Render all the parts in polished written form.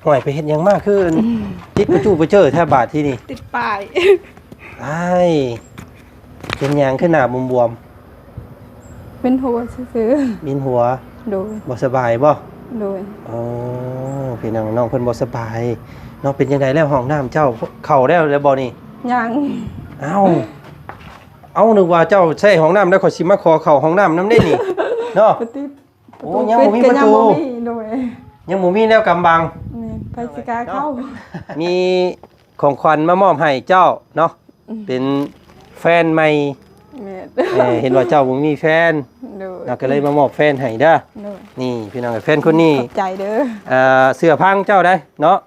ห่วยไปเฮ็ดหยังมากขึ้นติดประจูไปเจอแทบบาทที่นี่ ติดป้าย ไอ้เป็นหยังขึ้นหน้าบวม เป็นหัวซื้อ ๆบินหัว โดย บ่สบายบ่ โดย อ๋อพี่น้องเพิ่นบ่สบายน้องเป็นจังไดแล้วห้องน้ำเจ้าเข้าแล้วบ่นี่ ยัง เอ้านึกว่าเจ้าใช้ห้องน้ำแล้วข่อยสิมาขอเข้าห้องน้ำนำได้นี่เนาะ ปฏิป โอ้ยังบ่มีประตู โดย ยังบ่มีแนวกำบัง นี่ไปสิกาเข้า มีของขวัญมามอบให้เจ้าเนาะเป็นแฟนใหม่ แม่ เห็นว่าเจ้าบ่มีแฟน โดย เราก็เลยมามอบแฟนให้เด้อ โดย นี่พี่น้องแฟนคนนี้ ขอบใจเด้อ เสื้อพังเจ้าได้เนาะ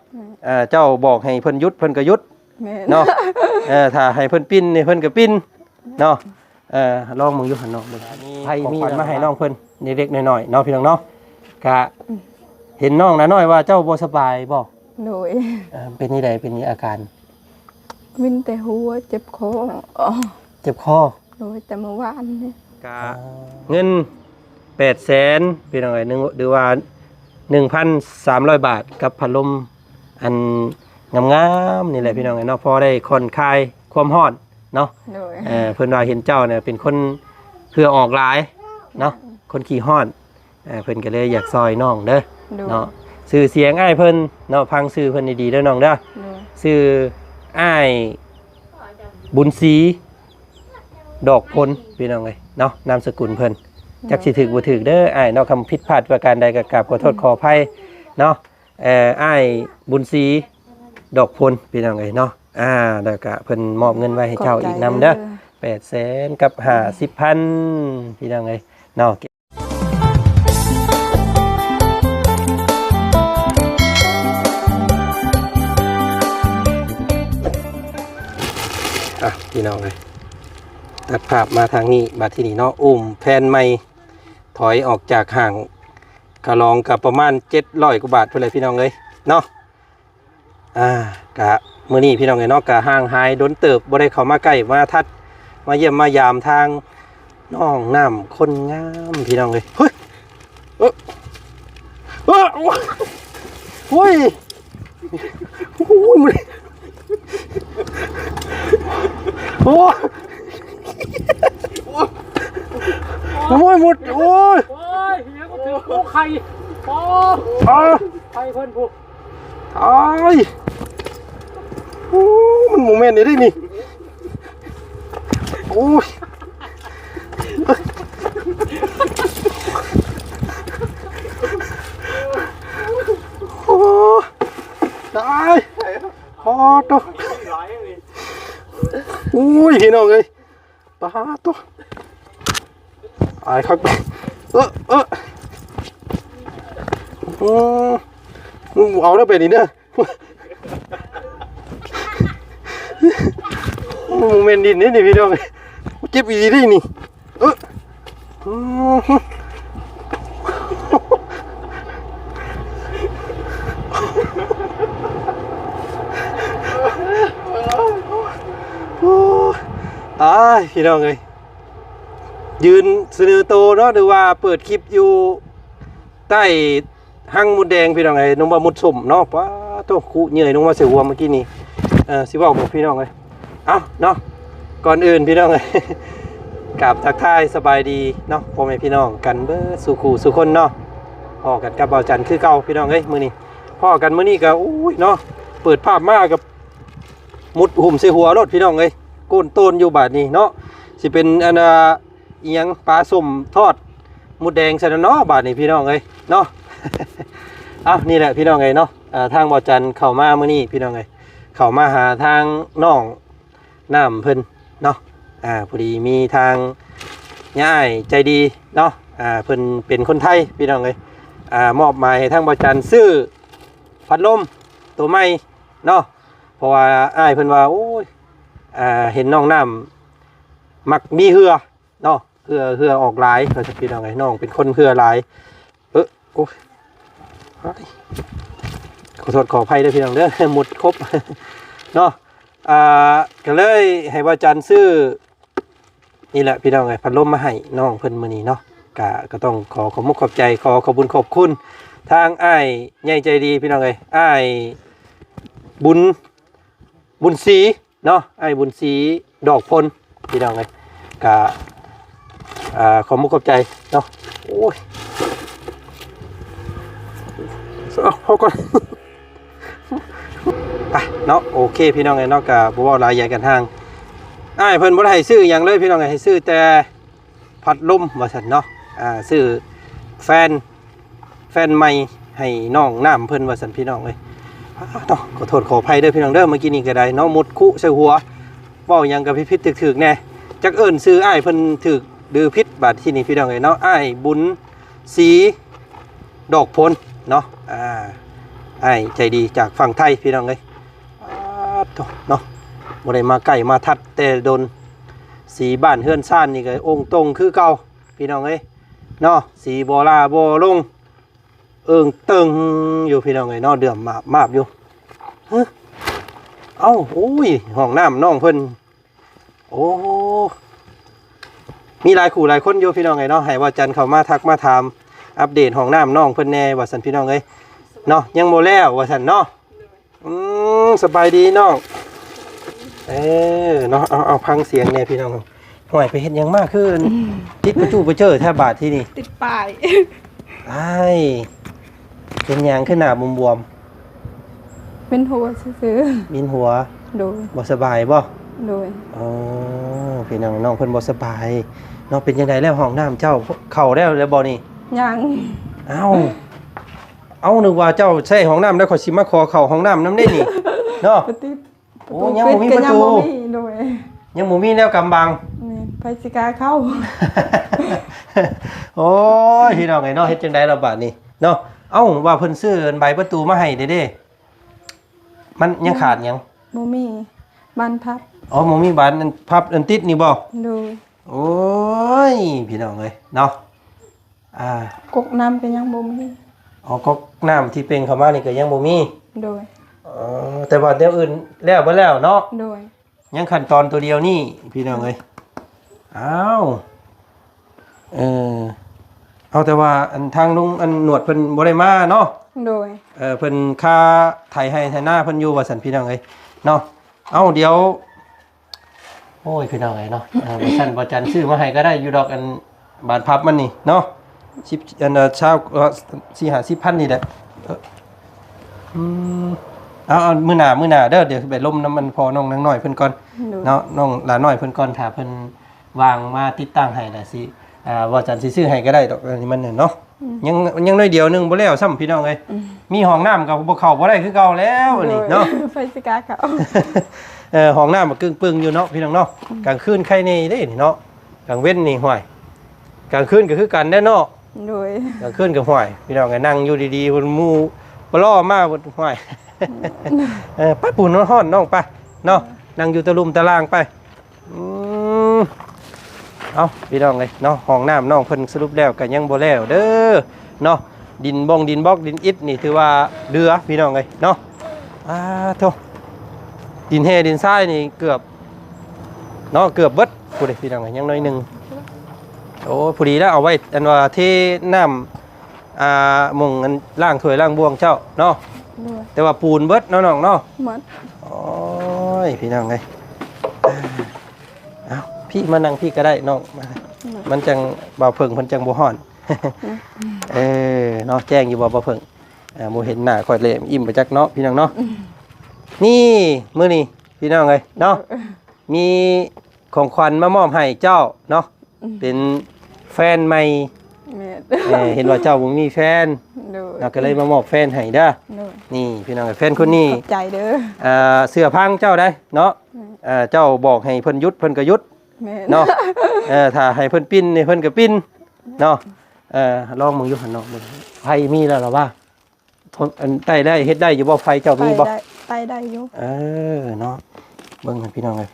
เจ้าบอกให้เพิ่นหยุดเพิ่นก็หยุด แม่ เนาะถ้าให้เพิ่นปิ้นนี่เพิ่นก็ปิ้นเนาะลองมึงอยู่หั่นเนาะไผมีของขวัญมาให้น้องเพิ่นเล็กๆน้อยๆเนาะพี่น้องเนาะก็เห็นน้องนะน้อยว่าเจ้าบ่สบายบ่ โดย เป็นนี่ใดเป็นนี่อาการ วินแต่หัวเจ็บคออ๋อ เจ็บคอ โดยแต่เมื่อวานนี่ กะเงิน800,000พี่น้องเอ้ยหรือว่า 1,300 บาทกับพัดลมอันงามๆนี่แหละพี่น้องเอ้ยเนาะพอได้ค่อนคลายความร้อนเนาะ โดย เพิ่นว่าเห็นเจ้าเนี่ยเป็นคนเพื่อออกหลายเนาะคนขี้ร้อนเพิ่นก็เลยอยากซอยน้องเด้อ โดย เนาะชื่อเสียงอ้ายเพิ่นเนาะฟังชื่อเพิ่นดีๆเด้อน้องเด้อ โดย ชื่ออ้ายบุญศรีดอกพลพี่น้องเอ้ยเนาะนามสกุลเพิ่นจักสิถึกบ่ถึกเด้ออ้ายเนาะคำผิดพลาดประการใดก็กราบขอโทษขออภัยเนาะอ้ายบุญศรีดอกพลพี่น้องเอ้ยเนาะแล้วก็เพิ่นมอบเงินไว้ให้เจ้าอีกนำเด้อ800,000กับ50,000พี่น้องเอ้ยเนาะพี่น้องเลยตัดภาพมาทางนี้มาที่นี่เนาะแพนใหม่ถอยออกจากห่างกะลองกับประมาณ700 กว่าบาทเท่าไรพี่น้องเลยเนาะกะมื้อนี้พี่น้องเลยเนาะกะห่างหายดนเติบบ่ได้เข้ามาใกล้มาทัดมาเยี่ยมมายามทางน้องน้ำคนงามพี่น้องเลยเฮ้ยโอ้ยมันโอ้ยหมดโอ้ย โอ้ยเฮียก็ถือโอ้ไข่โอ้ไข่เพิ่นผูก ตายโอ้มันโมเมนต์นี้ได้นี่โอ้ยโอ้ตายพอตัวโอ้ยพี่น้องเลยปลาตัวไอ้ครับมึงเอาแล้วไปนี่เด้อมึงเมนดินนี่พี่น้องเจ็บอีดีได้นี่พี่น้องเลยยืนเสนอโตเนาะหรือว่าเปิดคลิปอยู่ใต้หั่งมุดแดงพี่น้องเลยน้องว่ามุดสุ่มเนาะป้าตัวคู่เหนื่อยน้องว่าเสียหัวเมื่อกี้นี่สิบอกกับพี่น้องเลยเอาเนาะก่อนอื่นพี่น้องเลยกราบทักทายสบายดีเนาะพ่อแม่พี่น้องกันเบอร์สุขูสุคนเนาะพ่อกันกับเบาจันคือเก่าพี่น้องเอ้ยมื้อนี้พ่อกันมื้อนี้ก็อุ้ยเนาะเปิดภาพมากับมุดหุ่มใส่หัวรถพี่น้องเอ้ยโกนโตนอยู่บาดนี้เนาะสิเป็นอันอีหยังปลาส้มทอดมุดแดงใส่เนาะบาดนี้พี่น้องเอ้ยเนาะ นี่แหละพี่น้องเอ้ยเนาะทางบ่อจันเข้ามามื้อนี้พี่น้องเอ้ยเข้ามาหาทางน้องน้ำเพิ่นเนาะพอดีมีทางย่ายใจดีเนาะเพิ่นเป็นคนไทยพี่น้องเอ้ยมอบหมายให้ทางบ่อจันซื้อพัดลมตัวใหม่เนาะเพราะว่าอ้ายเพิ่นว่าโอ้ยเห็นน้องน้ำมักมีเหือเนาะเหือออกหลายเราจะพี่น้องไงน้องเป็นคนเหือหลายโอ้ยขอโทษขออภัยด้วยพี่น้องเด้อหมดครบเนาะก็เลยให้ว่าจันซื้อนี่แหละพี่น้องไงพัดลมมาให้น้องเพิ่นมื้อนี้เนาะก็ต้องขอขอบมุกขอบใจขอขอบคุญขอบคุณ ทางอ้ายใหญ่ใจดีพี่น้องเอ้ยอ้ายบุญศรีเนาะอ้ายบุญศรีดอกพลพี่น้องเอ้ยกะขอมุกขอบใจเนาะโอ้ยเอาก่อน ไปเนาะโอเคพี่น้องเอ้ยเนาะกะบ่เว้าหลายใหญ่กันทางอ้ายเพิ่นบ่ได้ให้ซื้อหยังเลยพี่น้องเอ้ยให้ซื้อแต่พัดลมว่าซั่นเนาะซื้อแฟนใหม่ให้น้องน้ำเพิ่นว่าซั่นพี่น้องเอ้ยต้องขอโทษขออภัยเด้อพี่น้องเด้อเมื่อกี้นี้ก็ได้เนาะมุดคุใส่หัวเว้าหยังกับพิษถึกๆแน่จักเอิ้นซื้ออ้ายเพิ่นถึกดื้อพิษบาดที่นี่พี่น้องเอ้ยเนาะอ้ายบุญศรีดอกพลเนาะอ้ายใจดีจากฝั่งไทยพี่น้องเอ้ยเนาะบ่ได้มาใกล้มาทัดแต่โดนสีบ้านเฮือนซ่านนี่ก็องค์ตรงคือเก่าพี่น้องเอ้ยเนาะสีบ่ลาบ่ลงตึงอยู่พี่น้องเอ้ยเนาะเดือมมาบอยู่เอ้าโอ้ยห้องน้ำน้องเพิ่นโอ้มีหลายคู่หลายคนอยู่พี่น้องเอ้ยเนาะให้ว่าจันเข้ามาทักมาถามอัปเดตห้องน้ำน้องเพิ่นแน่ว่าซั่นพี่น้องเอ้ยเนาะยังบ่แล้วว่าซั่นเนาะสบายดีน้องเนาะเอาพังเสียงแน่พี่น้องห่วยไปเฮ็ดหยังมากขึ้นติดประจูประเจอแทบบาดที่นี่ติดป้าย ไอ้เป็นหยังขึ้นหน้าบวม เป็นหัวซื้อ มินหัว โดย บ่สบายบ่ โดย อ๋อพี่น้องเพิ่นบ่สบายเนาะเป็นจังไดแล้วห้องน้ำเจ้าเข้าแล้วบ่นี่ ยัง เอ้านึกว่าเจ้าใช้ห้องน้ำแล้วขอยสิมาขอเข้าห้องน้ำนำได้นี่เนาะ ติด โอ้ยังบ่มีประตู โดย ยังบ่มีแนวกำบัง นี่ไผสิกล้าเข้า โอ้ยพี่น้องไอ้เนาะเฮ็ดจังได๋ล่ะบาดนี้เนาะเอ้าว่าเพิ่นซื้อใบประตูมาให้เด้มันยังขาดหยัง บ่มีบ้านพัก อ๋อบ่มีบานอันพับอันติดนี่บ่ โดย โอ้ยพี่น้องเอ้ยเนาะกกน้ำก็ยังบ่มี อ๋อก๊อกน้ำที่เป็นเข้ามานี่ก็ยังบ่มี โดย แต่ว่าเดี๋ยวอื่นแล้วบ่แล้วเนาะ โดย ยังขั้นตอนตัวเดียวนี่พี่น้องเอ้ยอ้าวเอาแต่ว่าอันทางลุงอันหนวดเพิ่นบ่ได้มาเนาะ โดย เพิ่นค่าไถให้ไถหน้าเพิ่นอยู่ว่าซั่นพี่น้องเอ้ยเนาะเอาเดี๋ยวโอ้ยพี่น้องเอ้ยเนาะบ่ซั่นบ่จันซื้อมาให้ก็ได้อยู่ดอกอันบาทพับมันนี่เนาะ10อันเช้า4-50,000นี่แหละเอามื้อหน้าเด้อเดี๋ยวไปล้มน้ำมันพอน้องนางน้อยเพิ่นก่อนเนาะน้องหลานน้อยเพิ่นก่อนถ้าเพิ่นวางมาติดตั้งให้ล่ะสิว่าจันสิซื้อให้ก็ได้ดอกอันนี้มันเนาะยังน้อยเดียวนึงบ่แล้วซ้ำพี่น้องเอ้ยมีห้องน้ำก็บ่เข้าบ่ได้คือเก่าแล้วอันนี้เนาะ ไผสิกล้าเข้า ห้องน้ำมันกึ่งปึงอยู่เนาะพี่น้องเนาะกลางคืนใครนี่เด้นี่เนาะกลางเว้นนี่ห่วยกลางคืนก็คือกันแน่เนาะ โดย กลางคืนก็ห่วยพี่น้องก็นั่งอยู่ดีๆบนหมู่บ่ล้อมาบนห่วยไปปูนฮ้อนน้องไปเนาะนั่งอยู่ตะลุมตะล่างไปเอาพี่น้องเลยเนาะห้องน้ำน้องเพิ่นสรุปแล้วก็ยังบ่แล้วเด้อเนาะดินบล็อกดินอิฐนี่ถือว่าเดือพี่น้องเลยเนาะโธ่ดินแห่ดินทรายนี่เกือบเนาะเกือบเบิดพูดเลยพี่น้องเลยยังน้อยหนึงโอ้พอดีแล้วเอาไว้อันว่าเทน้ำมงอันล่างถ้วยล่างบวงเจ้าเนาะแต่ว่าปูนเบิดเนาะน้องเนาะ หมด โอ้ยพี่น้องเลยเอาพี่มานั่งพี่ก็ได้น้องมันจังบ่าวเพิ่งมันจังบ่ฮ้อนเนาะแจ้งอยู่บ่าวเพิ่งบ่เห็นหน้าค่อยเลยอิ่มไปจักเนาะพี่น้องเนาะนี่มื้อนี้พี่น้องเลยเนาะมีของขวัญมามอบให้เจ้าเนาะเป็นแฟนใหม่เห็นว่าเจ้าบ่มีแฟนเราก็เลยมามอบแฟนให้เด้อนี่พี่น้องแฟนคนนี้ใจเด้อเสื้อพังเจ้าได้เนาะเจ้าบอกให้เพิ่นหยุดเพิ่นก็หยุดเนาะถ้าให้เพิ่นปิ้นนี่เพิ่นก็ปิ้นเนาะลองมึงอยู่หั่นเนาะไฟมีแล้วหรอว่าอันใต้ได้เฮ็ดได้อยู่บ่ไฟเจ้ามีบ่ใต้ได้อยู่เนาะเบิ่งให้พี่น้องเลย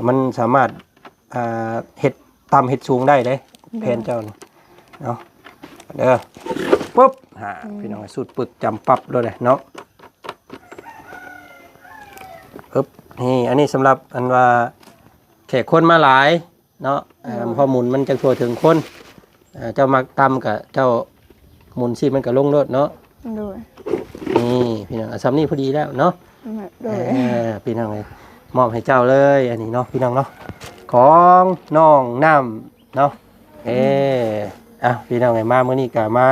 มันสามารถเฮ็ดต่ำเฮ็ดสูงได้เด้แผนเจ้านี่เนาะเด้อปุ๊บพี่น้องสุดปึกจำปั๊บเลยเนาะปึ๊บนี่อันนี้สำหรับอันว่าแขกคนมาหลายเนาะพอหมุนมันจะทั่วถึงคนเจ้ามักตำกับเจ้า หมุนสิมันก็ลงรถเนาะ โดย นี่พี่น้องซ้ำนี่พอดีแล้วเนาะ โดย พี่น้องเลยมอบให้เจ้าเลยอันนี้เนาะพี่น้องเนาะของน้องน้ำเนาะพี่น้องเลยมาเมื่อนี้ก็มา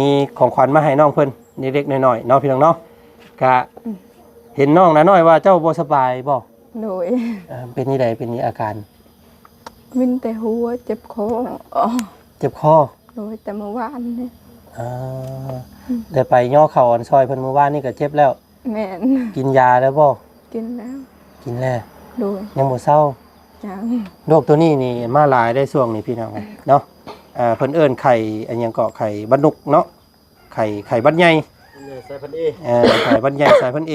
มีของขวัญมาให้น้องเพิ่นเล็กๆน้อยๆเนาะพี่น้องเนาะก็เห็นน้องนะน้อยว่าเจ้าบ่สบายบ่ โดย เป็นนี่ใดเป็นนี่อาการ วินแต่หัวเจ็บคออ๋อ เจ็บคอ โดยแต่เมื่อวานนี่ ได้ไปย่อเข่าอ่อนซอยเพิ่นเมื่อวานนี่ก็เจ็บแล้ว แม่น กินยาแล้วบ่ กินแล้ว กินแล้ว โดย ยังบ่เศร้า ยัง โรคตัวนี้นี่มาหลายได้ช่วงนี้พี่น้องเนาะเพิ่นเอิ้นไข่อันยังเกาะไข่บัดนุกเนาะไข่บัดใหญ่สายพันธุ์ A ไข่บัดใหญ่สายพันธุ์ A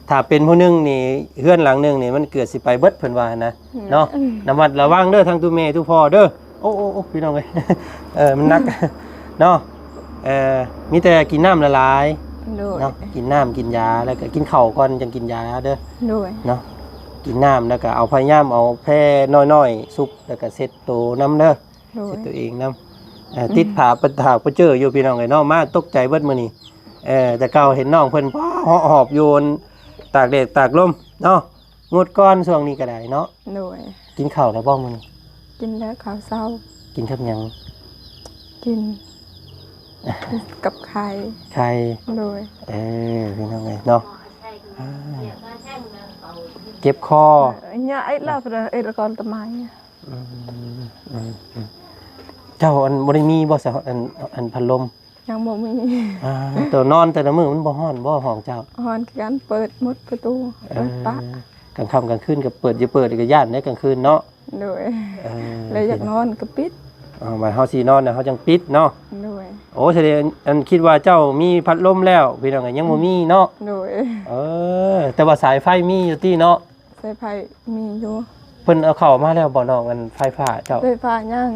ถ้าเป็นผู้หนึงนี่เฮือนหลังหนึงนี่มันเกิดสิไปเบิดเพิ่นว่านะเนาะระมัดระวังเด้อทั้งตัวแม่ตัวพ่อเด้อโอ้พี่น้องเอ้ยมันหนักเนาะมีแต่กินน้ำละลาย โดย เนาะกินน้ำกินยาแล้วก็กินข้าวก่อนจังกินยาเด้อ โดย เนาะกินน้ำแล้วก็เอาพยายามเอาแพร่น้อยๆซุปแล้วก็เซ็ตตัวน้ำเด้อ โดย เซ็ตตัวเองน้ำติดผาปัญหาไปเจออยู่พี่น้องไอ้น้องมาตกใจเบิดมื้อนี้แต่เก่าเห็นน้องเพิ่นว้าหอบโยนตากแดดตากลมเนาะงดก้อนช่วงนี้ก็ได้เนาะ โดย กินข้าวแล้วบ่มื้อนี้ กินแล้วข้าวเช้า กินกับหยัง กินกับไข่ ไข่ โดย พี่น้องไงเนาะเจ็บคอ เนี่ยไอ้เราเป็นละครตะไม้ เจ้าอันบ่ได้มีบ่ซะอันพัดลม ยังบ่มี ตัวนอนแต่ละมื้อมันบ่ฮ้อนบ่ห้องเจ้า ฮอนการเปิดหมดประตูเปิดปะ กลางค่ำกลางคืนก็เปิดอย่าเปิดก็ย่านได้กลางคืนเนาะ โดยเลยอยากนอนก็ปิด มาเฮาสินอนน่ะเฮาจังปิดเนาะ โดย โอ้แสดงอันคิดว่าเจ้ามีพัดลมแล้วพี่น้องก็ยังบ่มีเนาะ โดย แต่ว่าสายไฟมีอยู่ติเนาะ สายไฟมีอยู่ เพิ่นเอาเข้ามาแล้วบ่น้องอันไฟฟ้าเจ้า ไฟฟ้ายัง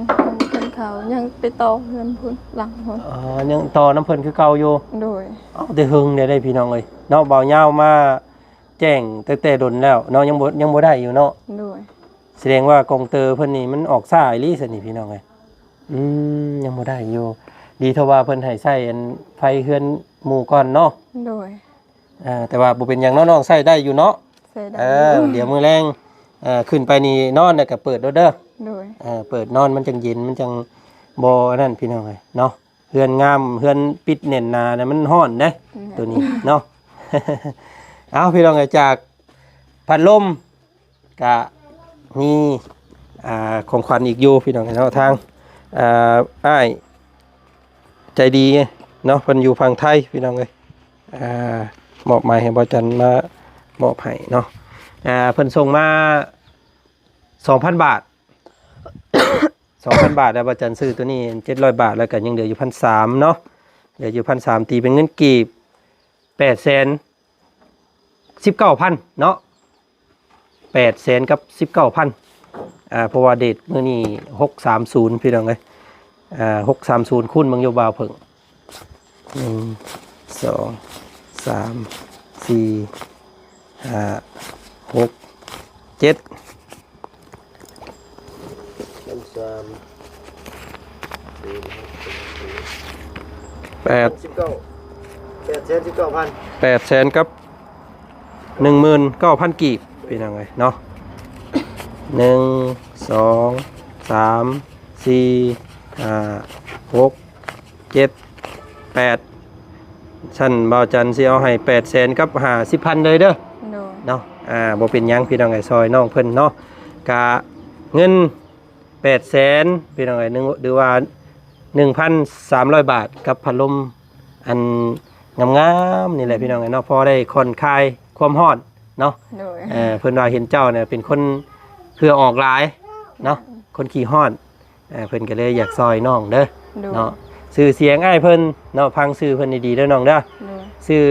คนเขายังไปต่อเงินพุ่นหลังพุ่น ยังต่อน้ำเพิ่นคือเก่าอยู่ โดย แต่หึงได้พี่น้องเอ้ยเนาะเบายาวมาแจ้งแต่ดนแล้วเนาะยังบ่ได้อยู่เนาะ โดย แสดงว่ากองเตอร์เพิ่นนี่มันออกซ่าอีหลีซั่นนี่พี่น้องเอ้ยยังบ่ได้อยู่ดีเท่าว่าเพิ่นให้ใช้อันไฟเฮือนหมู่ก่อนเนาะ โดย แต่ว่าบ่เป็นหยังเนาะน้องใช้ได้อยู่เนาะ ใส่ได้ เดี๋ยวมื้อแรงขึ้นไปนี่นอนแล้วก็เปิดเด้อ โดย เปิดนอนมันจังเย็นมันจังบ่นั่นพี่น้องเอ้ยเนาะเฮือนงามเฮือนปิดแน่นหนาเนี่ยมันร้อนเด้ตัวนี้เนาะ เอาพี่น้องเอ้ยจากพัดลมกะมีของขวัญอีกอยู่พี่น้องเอ้ยเนาะทางอ้ายใจดีเนาะเพิ่นอยู่ฝั่งไทยพี่น้องเอ้ยมอบหมายให้บ่จันมามอบให้เนาะเพิ่นส่งมา 2,000 บาท 2,000 บาทแล้วบ่จันซื้อตัวนี้700 บาทแล้วก็ยังเหลืออยู่ 1,300 เนาะเหลืออยู่ 1,300 ตีเป็นเงินกีบ 819,000 เนาะ 800,000 กับ 19,000เพราะว่าเดทมื้อนี้630พี่น้องเอ้ย630คูณเบิ่งอยู่บ่าวเพิ่ง1 2 3 4 5 6 7 800,000 กับ 19,000 กีบเป็นยังไงเนาะ1 2 3 4 5 6 7 8ฉันบ่าวจันสิเอาให้800,000 กับ50,000เลยเด้อ โดย เนาะบ่เป็นหยังพี่น้องไอ้ซอยน้องเพิ่นเนาะกะเงิน800,000พี่น้องไอ้หรือว่า 1,300 บาทกับพัดลมอันงามๆนี่แหละพี่น้องไอ้เนาะพอได้ค่อนคลายความร้อนเนาะ โดย เพิ่นว่าเห็นเจ้าเนี่ยเป็นคนเพื่อออกหลายเนาะคนขี้ร้อนเพิ่นก็เลยอยากซอยน้องเด้อ โดย เนาะชื่อเสียงอ้ายเพิ่นเนาะฟังชื่อเพิ่นดีๆเด้อน้องเด้อ โดย ชื่อ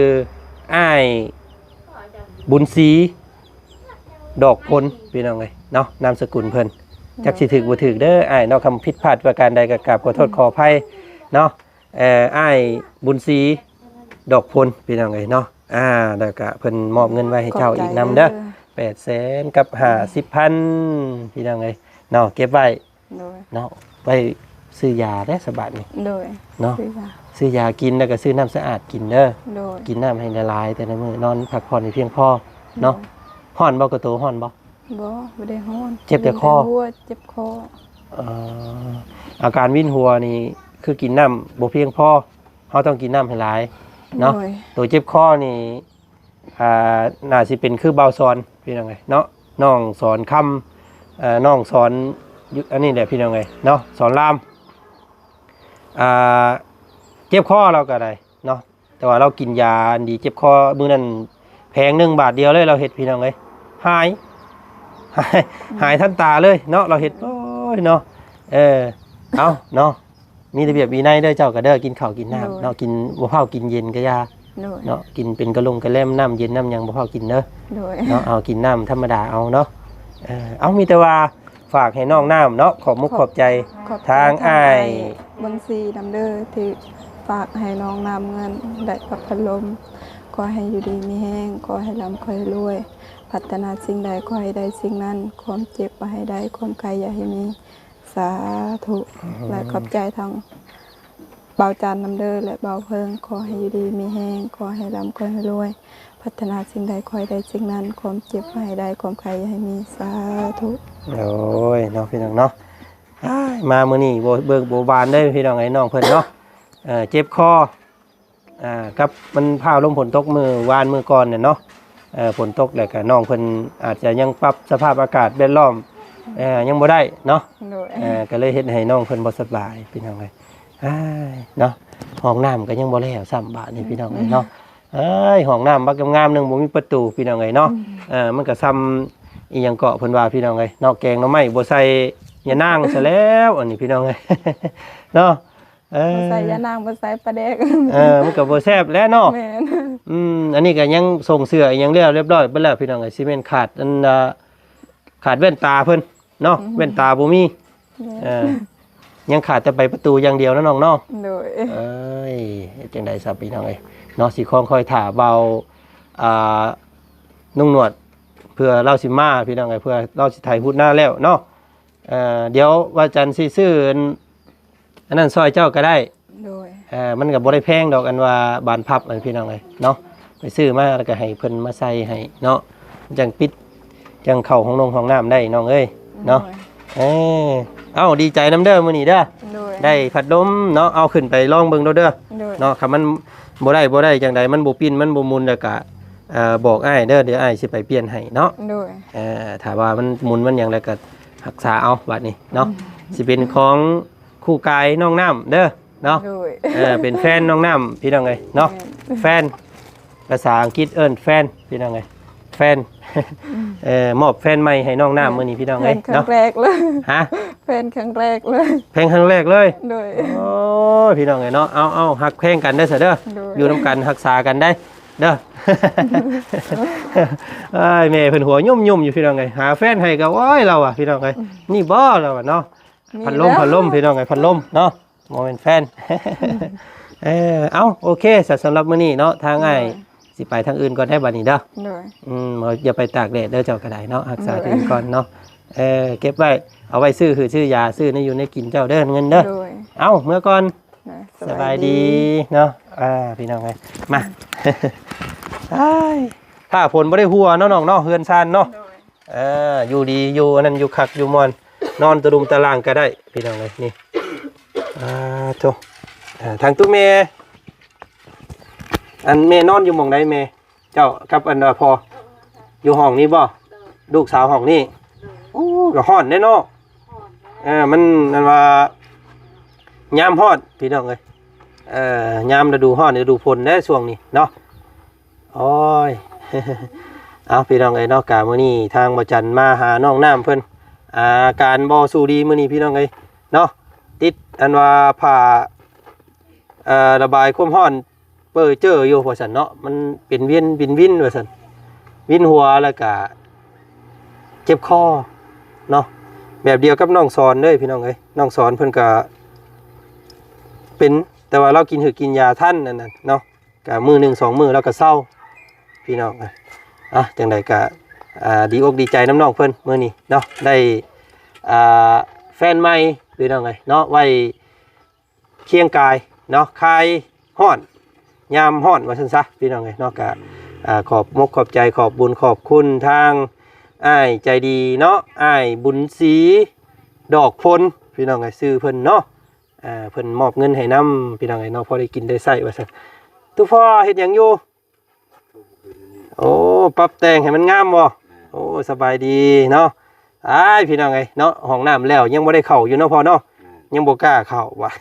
อ้ายบุญศรีดอกพลพี่น้องเอ้ยเนาะนามสกุลเพิ่นจักสิถึกบ่ถึกเด้ออ้ายเนาะคำผิดพลาดประการใดก็กราบขอโทษขออภัยเนาะอ้ายบุญศรีดอกพลพี่น้องเอ้ยเนาะแล้วก็เพิ่นมอบเงินไว้ให้เจ้าอีกนำเด้อ800,000 กับ 50,000พี่น้องเอ้ยเนาะเก็บไว้ โดย เนาะไว้ ซื้อยาได้สบายนี่ โดย เนาะ ซื้อยา ซื้อยากินแล้วก็ซื้อน้ำสะอาดกินเด้อ โดย กินน้ำให้ละลายแต่ในมื้อนอนพักผ่อนให้เพียงพอเนาะฮ้อนบ่กระโตฮ้อนบ่ บ่ได้ฮ้อน เจ็บแต่คอ หัวเจ็บคอ เอ่ออาการวินหัวนี่คือกินน้ำบ่เพียงพอเฮาต้องกินน้ำให้หลายเนาะ โดย ตัวเจ็บคอนี่น่าสิเป็นคือเบาสอนพี่น้องไงเนาะน้องสอนคำน้องสอนอันนี้แหละพี่น้องไงเนาะสอนรามเจ็บคอเราก็ได้เนาะแต่ว่าเรากินยาอันดีเจ็บคอมื้อนั้นแพง1 บาทเดียวเลยเราเฮ็ดพี่น้องไงหายหายทันตาเลยเนาะเราเฮ็ดโอ้ยเนาะเอาเนาะมีระเบียบวินัยเด้อเจ้าก็เด้อกินข้าวกินน้ำเนาะกินบ่เผากินเย็นก็ยา โดย เนาะกินเป็นกระลงกระแลมน้ำเย็นน้ำหยังบ่พอกินเด้อ โดย เนาะเอากินน้ำธรรมดาเอาเนาะเอามีแต่ว่าฝากให้น้องน้ำเนาะขอบมุกขอบใจ ขอบคุณ ทางอ้าย บังซีนำเด้อที่ฝากให้น้องนำเงินได้กับพัดลมขอให้อยู่ดีมีแห้งขอให้ร่ำขอให้รวย พัฒนาสิ่งใดขอให้ได้สิ่งนั้นความเจ็บมาให้ได้ความใครอย่าให้มีสาธุและขอบใจทางเบาจานนำเด้อและเบาเพิงขอให้อยู่ดีมีแห้งขอให้ร่ำขอให้รวย พัฒนาสิ่งใดขอให้ได้สิ่งนั้นความเจ็บมาให้ได้ความใครอย่าให้มีสาธุ โอ้ยเนาะพี่น้องเนาะอ้ายมามื้อนี้บ่เบิกบ่บานได้อพี่น้องไอ้น้องเพิ่นเนาะเจ็บคอกับมันพาลมฝนตกมื้อวานมื้อก่อนเนี่ยเนาะฝนตกแล้วก็น้องเพิ่นอาจจะยังปรับสภาพอากาศแวดล้อมยังบ่ได้เนาะ โดย ก็เลยเฮ็ดให้น้องเพิ่นบ่สบายพี่น้องเอ้ยเนาะห้องน้ำก็ยังบ่แล้วซ้ำบาดนี่พี่น้องเอ้ยเนาะห้องน้ำบักงามๆนึงบ่มีประตูพี่น้องเอ้ยเนาะมันก็ซ้ำอีหยังเกาะเพิ่นว่าพี่น้องเอ้ยนอกแกงหน่อไม้บ่ใส่ยานางซะแล้วอันนี้พี่น้องเอ้ย เนาะบ่ใส่ยานางบ่ใส่ปลาแดก มันก็บ่แซ่บแล้วเนาะ แม่น อันนี้ก็ยังส่งเสื้ออีหยังเรียบร้อยเบิดแล้วพี่น้องเอ้ยสิแม่นขาดขาดแว่นตาเพิ่นเนาะแว่นตาบ่มียังขาดแต่ไปประตูอย่างเดียวนะน้องเนาะ โดย เอ้ยจังได๋ซะพี่น้องเอ้ยเนาะสิคองคอยถ่าเบานุ่งหนวดเพื่อเราสิมาพี่น้องเอ้ยเพื่อเราสิไถพุดหน้าแล้วเนาะเดี๋ยวว่าจันทร์สิซื้ออันนั้นซอยเจ้าก็ได้ โดย มันก็บ่ได้แพงดอกอันว่าบานพับพี่น้องเอ้ยเนาะไปซื้อมาแล้วก็ให้เพิ่นมาใส่ให้เนาะจังปิดจังเข้าห้องน้ำได้น้องเอ้ยเนาะเอ้าดีใจน้ำเด้อมื้อนี้เด้อ โดย ได้พัดลมเนาะเอาขึ้นไปลองเบิ่งเด้อ โดย เนาะคันมันบ่ได้จังใดมันบ่ปิ้นมันบ่มุนแล้วก็บอกอ้ายเด้อเดี๋ยวอ้ายสิไปเปลี่ยนให้เนาะ โดย ถ้าว่ามันหมุนมันหยังแล้วก็รักษาเอาบัดนี้เนาะสิเป็นของคู่กายน้องน้ำเด้อเนาะ โดย เป็นแฟนน้องน้ำพี่น้องเอ้ยเนาะแฟนภาษาอังกฤษเอิ้นแฟนพี่น้องเอ้ยแฟนมอบแฟนใหม่ให้น้องน้ำมื้อนี้พี่น้อง แฟ เอ้ย นครั้ เนาะ งแรกเลย ฮะ แฟนครั้งแรกเลย เพลงครั้งแรกเลย โดย โอ้ยพี่น้องเอ้ยเนาะเอาฮักเพลงกันได้อเด้อ โดย อยู่นำกันรักษากันได้เด้อ ไอ้แม่เพิ่นหัวยุ่มอยู่พี่น้องเอ้ยหาแฟนให้ก็โอ้ยเราอ่ะพี่น้องเอ้ยนี่บ่เราอ่ะเนาะพัดลมพี่น้องเอ้ยพัดลมเนาะบ่เป็นแฟน เอาโอเคสำหรับมื้อนี้เนาะทางอ้ายสิไปทางอื่นก่อนได้บัดนี้เด้อ โดย อย่าไปตากแดดเด้อเจ้าก็ได้เนาะรักษาตัวเองก่อนเนาะเก็บไว้เอาไว้ซื้อยาซื้อในอยู่ในกินเจ้าเด้อเงินเด้อ โดย เอาเมื่อก่อน นะ สบายดีเนาะพี่น้องไงมา ถ้าฝนไม่ได้หัวเนาะน้องเนาะเฮือนซานเนาะ โดย อยู่ดีอยู่อันนั้นอยู่คักอยู่มอนนอนตะลุมตะลางก็ได้พี่น้องเลยนี่โธ่ทางตู้เมย์อันเมย์นอนอยู่หม่องใดเมย์เจ้ากับอันพออยู่ห้องนี้บ่ลูกสาวห้องนี้โอ้ก็ฮ้อนแน่เนาะมันนั่นว่ายามฮอดพี่น้องเลยยามฤดูฮ้อนฤดูฝนได้ช่วงนี้เนาะโอ้ย เอาพี่น้องเอ้ยเนาะกะมื้อนี้ทางบ่จันมาหาน้องน้ำเพิ่นอาการบ่สู้ดีมื้อนี้พี่น้องเอ้ยเนาะติดอันว่าผ่าระบายความร้อนเปื้อเจ้ออยู่ว่าซั่นเนาะมันเป็นวินว่าซั่นวินหัวแล้วก็เจ็บคอเนาะแบบเดียวกับน้องสอนเลยพี่น้องเอ้ยน้องสอนเพิ่นก็เป็นแต่ว่าเรากินยาท่านนั่นน่ะเนาะก็มื้อ1 2มื้อแล้วก็เศร้าพี่น้องจังใดก็ดีอกดีใจน้ำน้องเพิ่นมื้อนี้เนาะได้แฟนใหม่พี่น้องเอ้ยเนาะไว้ เคียงกายเนาะคลายฮ้อนยามฮ้อนว่าซั่นซะพี่น้องเอ้ยเนาะก็ขอบมกขอบใจขอบบุญขอบคุณทางอ้ายใจดีเนาะอ้ายบุญศรีดอกพลพี่น้องเอ้ยซื้อเพิ่นเนาะเพิ่นมอบเงินให้นํพี่น้องเอ้ยเนาะพอได้กินได้ใช้ว่าซั่นตุพ่อเฮ็ดหยังอยู่โอ้ปรับแต่งให้มันงามบ่โอ้สบายดีเนาะอ้ายพี่น้องเอ้ยเนาะห้องน้ำแล้วยังบ่ได้เข้าอยู่เนาะพ่อเนาะยังบ่กล้าเข้าว่ะ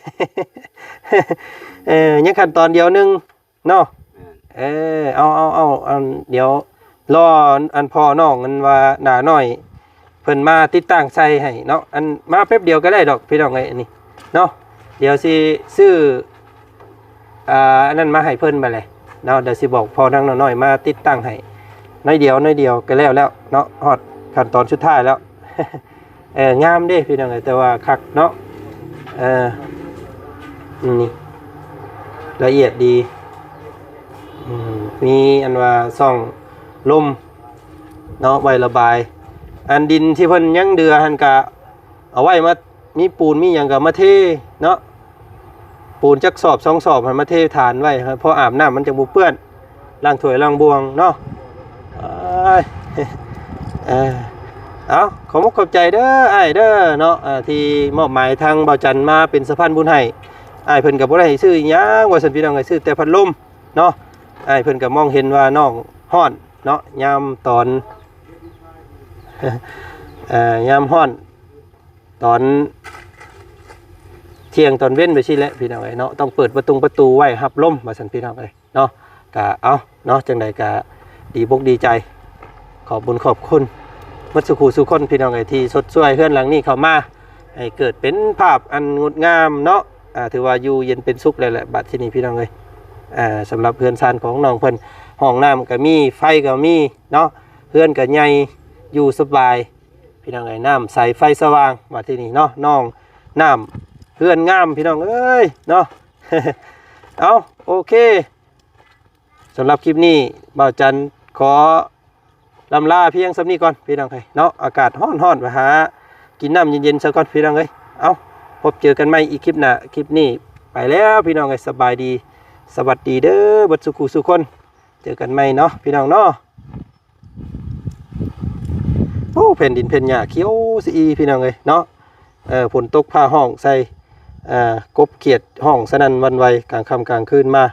ยังขั้นตอนเดียวนึงเนาะเอาเดี๋ยวรออันพ่อน้องมันว่าหนาน้อยเพิ่นมาติดตั้งใส่ให้เนาะอันมาแป๊บเดียวก็ได้ดอกพี่น้องเอ้ยอันนี้เนาะเดี๋ยวสิซื้ออันนั้นมาให้เพิ่นมาเลยเนาะเดี๋ยวสิบอกพ่อทั้งน้อยมาติดตั้งให้น้อยเดียวก็แล้วเนาะฮอดขั้นตอนสุดท้ายแล้ว งามเด้พี่น้องเอ้ยแต่ว่าคักเนาะนี่ละเอียดดีมีอันว่าซ่องลมเนาะไว้ระบายอันดินที่เพิ่นยังเดือหันกะเอาไว้มามีปูนมีหยังก็มาเทเนาะปูนจักสอบ2สอบให้มาเทฐานไว้ครับพออาบน้ำมันจะบ่เปื้อนล้างถ้วยล้างบวงเนาะเอาขอมขอบใจเด้ออ้ายเด้อเนาะที่มอบหมายทางเบาจันมาเป็นสะพานบุญให้อ้ายเพิ่นก็บ่ได้ให้ซื้อหยังว่าซั่นพี่น้องให้ซื้อแต่พัดลมเนาะอ้ายเพิ่นก็มองเห็นว่าน้องฮ้อนเนาะยามตอน ยามฮ้อนตอนเที่ยงตอนเว้นไปซี่แหละพี่น้องเอ้ยเนาะต้องเปิดประตูไว้รับลมว่าซั่นพี่น้องเอ้ยเนาะก็เอาเนาะจังใดก็ดีบกดีใจขอบบุญขอบคุณมัดสุขูสุคนพี่น้องเอ้ยที่สดช่วยเฮือนหลังนี้เข้ามาให้เกิดเป็นภาพอันงดงามเนาะถือว่าอยู่เย็นเป็นสุขเลยแหละบัดที่นี้พี่น้องเอ้ยสำหรับเฮือนซานของน้องเพิ่นห้องน้ำก็มีไฟก็มีเนาะเฮือนก็ใหญ่อยู่สบายพี่น้องเอ้ยน้ำใสไฟสว่างบัดที่นี้เนาะน้องน้ำเฮือนงามพี่น้องเอ้ยเนาะ เอาโอเคสำหรับคลิปนี้บ่าวจันขอลำลาเพียงสำนี้ก่อนพี่น้องเอ้ยเนาะอากาศร้อนมาหากินน้ำเย็นๆซะก่อนพี่น้องเอ้ยเอาพบเจอกันใหม่อีกคลิปหน้าคลิปนี้ไปแล้วพี่น้องเอ้ยสบายดีสวัสดีเด้อบัดสุขุสุคนเจอกันใหม่เนาะพี่น้องเนาะโอ้แผ่นดินแผ่นหญ้าเขียวสีพี่น้องเอ้ยเนาะฝนตกผ้าห้องใส่กบเขียดห้องสนั่นวันไหวกลางค่ำกลางคืนมา